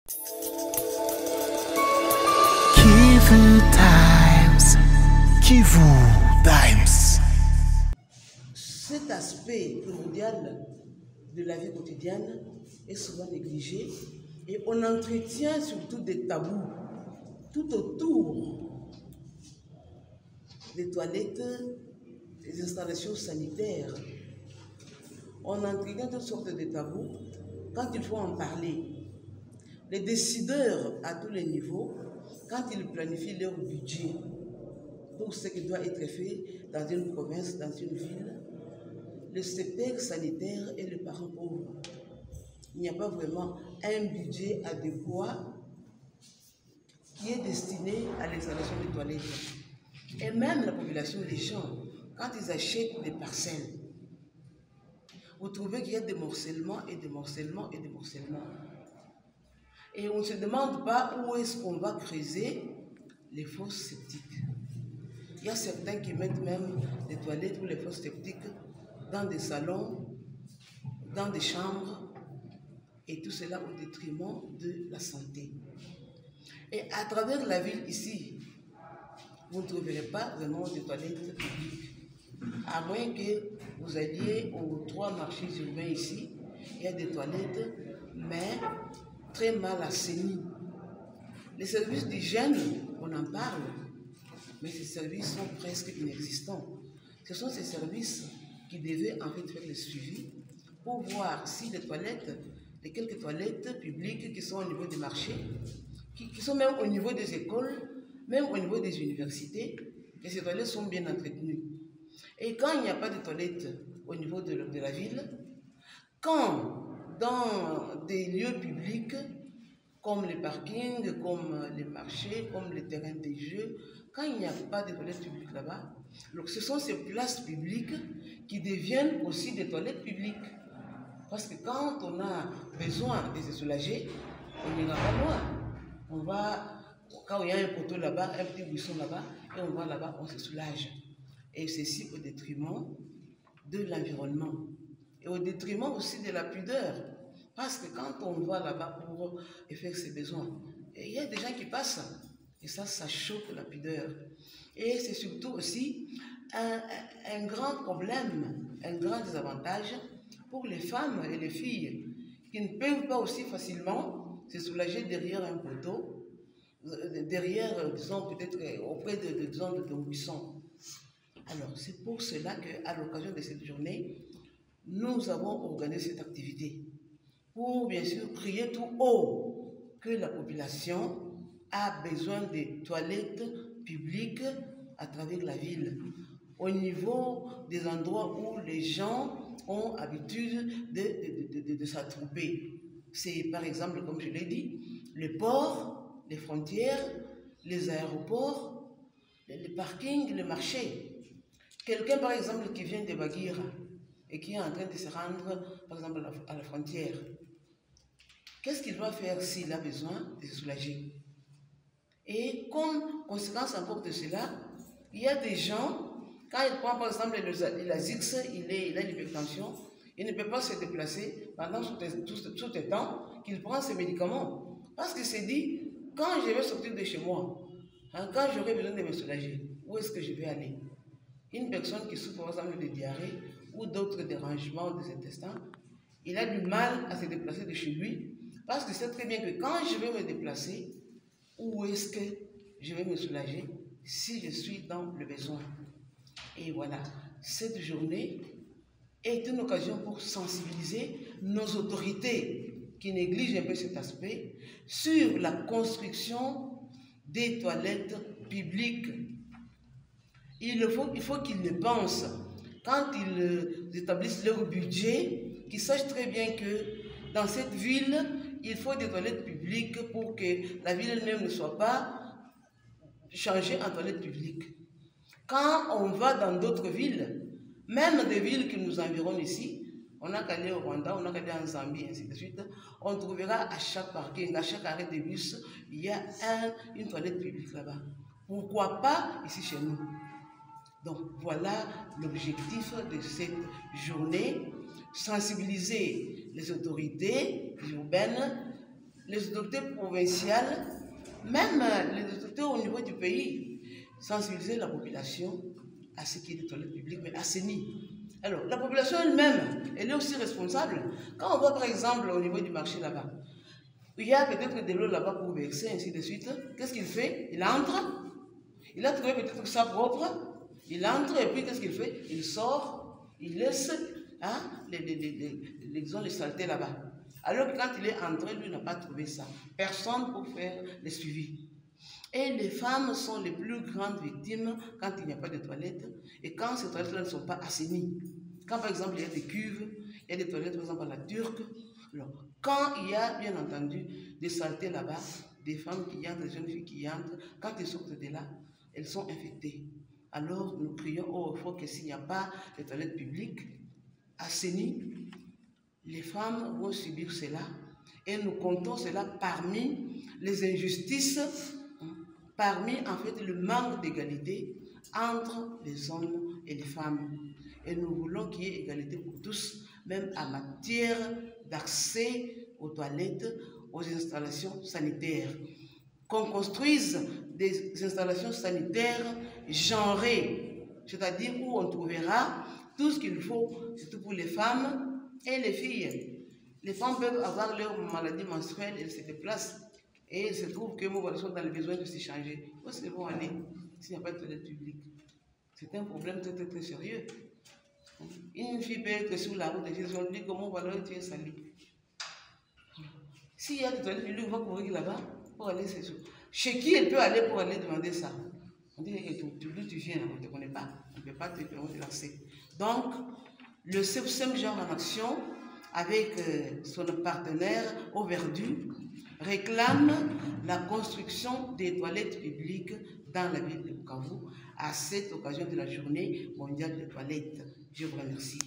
Kivu Times. Kivu Times. Cet aspect primordial de la vie quotidienne est souvent négligé et on entretient surtout des tabous tout autour des toilettes, des installations sanitaires. On entretient toutes sortes de tabous quand il faut en parler. Les décideurs à tous les niveaux, quand ils planifient leur budget pour ce qui doit être fait dans une province, dans une ville, le secteur sanitaire est le parent pauvre. Il n'y a pas vraiment un budget adéquat qui est destiné à l'installation des toilettes. Et même la population, les gens, quand ils achètent des parcelles, vous trouvez qu'il y a des morcellements et des morcellements et des morcellements. Et on ne se demande pas où est-ce qu'on va creuser les fosses septiques. Il y a certains qui mettent même des toilettes ou les fosses septiques dans des salons, dans des chambres, et tout cela au détriment de la santé. Et à travers la ville ici, vous ne trouverez pas vraiment de toilettes publiques. À moins que vous alliez aux 3 marchés urbains ici, il y a des toilettes, mais très mal assainies. Les services d'hygiène, on en parle, mais ces services sont presque inexistants. Ce sont ces services qui devaient en fait faire le suivi pour voir si les toilettes, les quelques toilettes publiques qui sont au niveau des marchés, qui sont même au niveau des écoles, même au niveau des universités, que ces toilettes sont bien entretenues. Et quand il n'y a pas de toilettes au niveau de la ville, quand dans des lieux publics, comme les parkings, comme les marchés, comme les terrains de jeux, quand il n'y a pas de toilettes publiques là-bas, donc ce sont ces places publiques qui deviennent aussi des toilettes publiques. Parce que quand on a besoin de se soulager, on n'ira pas loin. On va, quand il y a un poteau là-bas, un petit buisson là-bas, et on va là-bas, on se soulage. Et ceci au détriment de l'environnement. Et au détriment aussi de la pudeur. Parce que quand on va là-bas pour faire ses besoins, il y a des gens qui passent. Et ça choque la pudeur. Et c'est surtout aussi un grand problème, un grand désavantage pour les femmes et les filles qui ne peuvent pas aussi facilement se soulager derrière un poteau, derrière, disons, peut-être auprès de buissons. Alors, c'est pour cela qu'à l'occasion de cette journée, nous avons organisé cette activité pour, bien sûr, crier tout haut que la population a besoin de toilettes publiques à travers la ville, au niveau des endroits où les gens ont l'habitude de s'attrouper. C'est par exemple, comme je l'ai dit, les ports, les frontières, les aéroports, les parkings, les marchés. Quelqu'un, par exemple, qui vient de Baguira et qui est en train de se rendre, par exemple, à la frontière, qu'est-ce qu'il va faire s'il a besoin de se soulager? Et comme conséquence encore de cela, il y a des gens, quand il prend par exemple l'Azix, il a une hypertension, il ne peut pas se déplacer pendant tout le temps qu'il prend ses médicaments. Parce qu'il s'est dit, quand je vais sortir de chez moi, quand j'aurai besoin de me soulager, où est-ce que je vais aller? Une personne qui souffre par exemple de diarrhée ou d'autres dérangements des intestins, il a du mal à se déplacer de chez lui parce qu'il sait très bien que quand je vais me déplacer, où est-ce que je vais me soulager si je suis dans le besoin? Et voilà, cette journée est une occasion pour sensibiliser nos autorités qui négligent un peu cet aspect sur la construction des toilettes publiques. Il faut qu'ils le pensent. Quand ils établissent leur budget, qu'ils sachent très bien que dans cette ville, il faut des toilettes publiques pour que la ville elle-même ne soit pas changée en toilettes publiques. Quand on va dans d'autres villes, même des villes qui nous environnent ici, on n'a qu'à aller au Rwanda, on n'a qu'à aller en Zambie, ainsi de suite, on trouvera à chaque parking, à chaque arrêt de bus, il y a une toilette publique là-bas. Pourquoi pas ici chez nous? Donc voilà l'objectif de cette journée, sensibiliser les autorités urbaines les autorités provinciales, même les autorités au niveau du pays, sensibiliser la population à ce qui est des toilettes publiques, mais assainies. Alors, la population elle-même, elle est aussi responsable. Quand on va par exemple au niveau du marché là-bas, il y a peut-être de l'eau là-bas pour verser, ainsi de suite. Qu'est-ce qu'il fait? Il entre, il a trouvé peut-être ça propre, il entre et puis qu'est-ce qu'il fait? Il sort, il laisse les saletés là-bas. Alors que quand il est entré, lui n'a pas trouvé ça. Personne pour faire le suivi. Et les femmes sont les plus grandes victimes quand il n'y a pas de toilettes et quand ces toilettes-là ne sont pas assainies. Quand par exemple il y a des cuves, il y a des toilettes par exemple à la turque. Alors, quand il y a bien entendu des saletés là-bas, des femmes qui y entrent, des jeunes filles qui y entrent, quand elles sortent de là, elles sont infectées. Alors nous crions au fond que s'il n'y a pas de toilettes publiques assainies, les femmes vont subir cela et nous comptons cela parmi les injustices, parmi en fait le manque d'égalité entre les hommes et les femmes. Et nous voulons qu'il y ait égalité pour tous, même en matière d'accès aux toilettes, aux installations sanitaires. Qu'on construise des installations sanitaires genrées, c'est-à-dire où on trouvera tout ce qu'il faut, surtout pour les femmes et les filles. Les femmes peuvent avoir leur maladie menstruelle, elles se déplacent et il se trouve que nous sont dans le besoin de s'échanger. Où est-ce qu'elles vont aller s'il n'y a pas de toilette publique? C'est un problème très, très, très sérieux. Une fille peut être sur la route et on dit comment voilà, tu es sali. S'il y a des toilettes publiques, on va courir là-bas pour aller se soutenir. Chez qui elle peut aller pour aller demander ça? On dit, d'où tu viens, on ne te connaît pas, on ne peut pas te permettre l'accès. Donc, le CEPSEM Genre en Action, avec son partenaire au Verdu, réclame la construction des toilettes publiques dans la ville de Bukavu à cette occasion de la journée mondiale des toilettes. Je vous remercie.